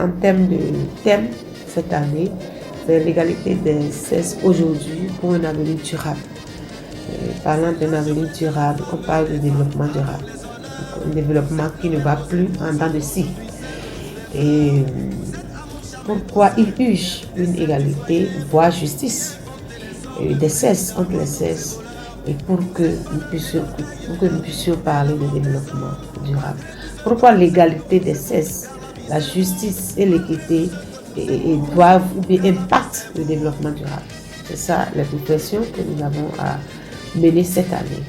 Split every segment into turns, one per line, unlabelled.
en termes de thème cette année, c'est l'égalité des sexes aujourd'hui pour un avenir durable. Parlant d'un avenir durable, on parle de développement durable. Donc, un développement qui ne va plus en dents de scie. Et pourquoi il urge une égalité, voire justice des sexes, entre les sexes, et pour que nous puissions parler de développement durable. Pourquoi l'égalité des sexes, la justice et l'équité doivent ou bien impactent le développement durable. C'est ça la réflexion que nous avons à mener cette année.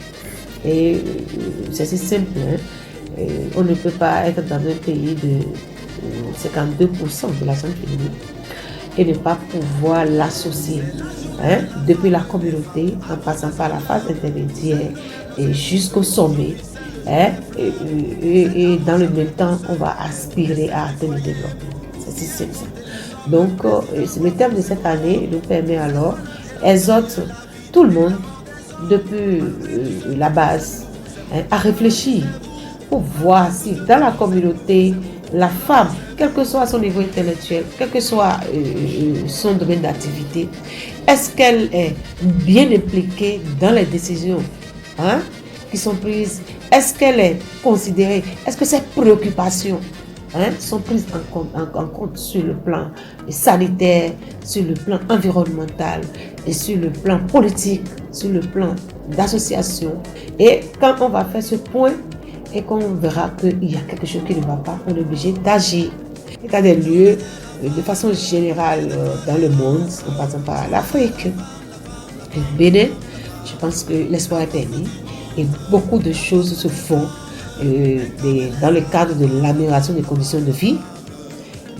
Et c'est assez simple. On ne peut pas être dans un pays de 52% de la zone féminine et ne pas pouvoir l'associer depuis la communauté en passant par la phase intermédiaire et jusqu'au sommet. Et dans le même temps, on va aspirer à atteindre le développement. C'est ça. Donc, le thème de cette année nous permet alors, exhorte tout le monde, depuis la base, à réfléchir pour voir si dans la communauté, la femme, quel que soit son niveau intellectuel, quel que soit son domaine d'activité, est-ce qu'elle est bien impliquée dans les décisions qui sont prises? Est-ce qu'elle est considérée? Est-ce que ses préoccupations sont prises en compte sur le plan sanitaire, sur le plan environnemental et sur le plan politique, sur le plan d'association? Et quand on va faire ce point, et qu'on verra qu'il y a quelque chose qui ne va pas, on est obligé d'agir. Il y a des lieux, de façon générale, dans le monde, en passant par l'Afrique, le Bénin, je pense que l'espoir est permis et beaucoup de choses se font dans le cadre de l'amélioration des conditions de vie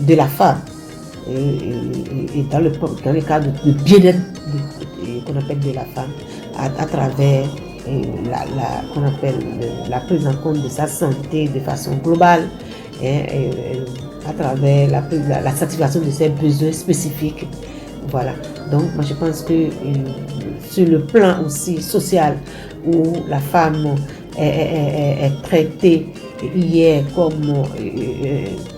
de la femme et dans le cadre de bien-être qu'on appelle de la femme à travers qu'on appelle la prise en compte de sa santé de façon globale à travers la satisfaction de ses besoins spécifiques. Voilà. Donc, moi, je pense que sur le plan aussi social, où la femme est traitée hier comme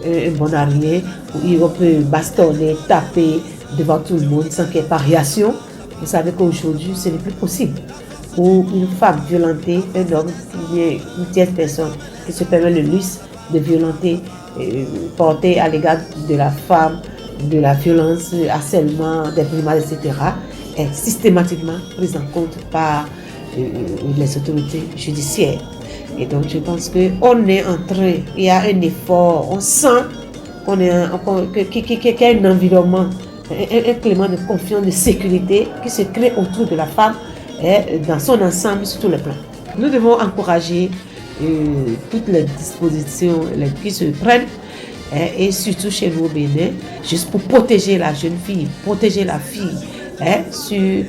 un bon allié, où on peut bastonner, taper devant tout le monde sans qu'il y ait variation. Vous savez qu'aujourd'hui, ce n'est plus possible. Ou une femme violentée, un homme, une tierce personne qui se permet le luxe de violenter, porter à l'égard de la femme, de la violence, harcèlement, des primaires, etc., est systématiquement prise en compte par les autorités judiciaires. Et donc je pense qu'on est en train, il y a un effort, on sent qu'il y a un environnement, un climat de confiance, de sécurité qui se crée autour de la femme dans son ensemble sur tous les plans. Nous devons encourager toutes les dispositions qui se prennent et surtout chez nous au Bénin, juste pour protéger la jeune fille, protéger la fille sur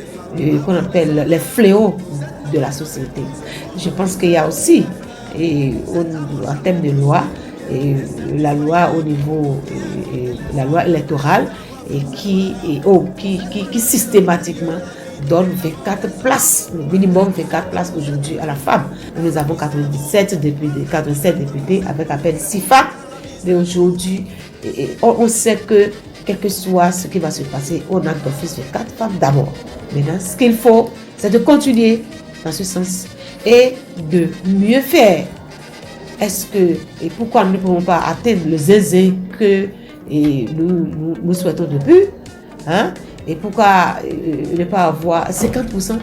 qu'on appelle les fléaux de la société. Je pense qu'il y a aussi en termes de loi, la loi au niveau la loi électorale qui systématiquement donne 24 places, le minimum 24 places aujourd'hui à la femme. Nous avons 87 députés avec à peine 6 femmes. Mais aujourd'hui, on sait que quel que soit ce qui va se passer, on a d'office 24 femmes d'abord. Maintenant, ce qu'il faut, c'est de continuer dans ce sens et de mieux faire. Et pourquoi nous ne pouvons pas atteindre le zézé que nous souhaitons depuis, et pourquoi ne pas avoir 50%,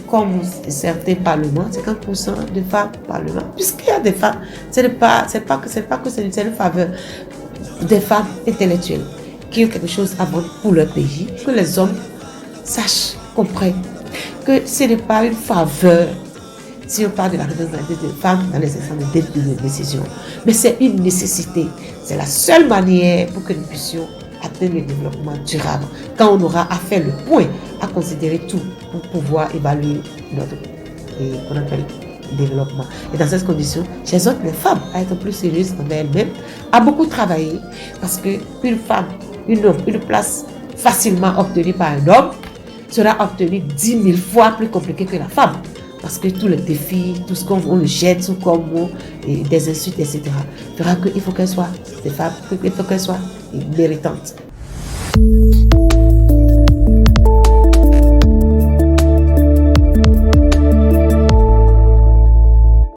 comme certains parlements, 50% de femmes au parlement, puisqu'il y a des femmes, c'est pas que c'est une faveur des femmes intellectuelles qui ont quelque chose à vendre pour leur pays, que les hommes sachent, comprennent que ce n'est pas une faveur si on parle de la représentativité des femmes dans les instances de décision, mais c'est une nécessité, c'est la seule manière pour que nous puissions atteindre le développement durable, quand on aura à faire le point, à considérer tout pour pouvoir évaluer notre développement. Et dans cette condition, j'exhorte les femmes à être plus sérieuses envers elles-mêmes, à beaucoup travailler, parce qu'une femme, une place facilement obtenue par un homme sera obtenue 10 000 fois plus compliquée que la femme. Parce que tous les défis, tout ce qu'on le jette sous comme mot, des insultes, etc., fera qu'il faut qu'elles soient des femmes, il faut qu'elles soient et méritantes.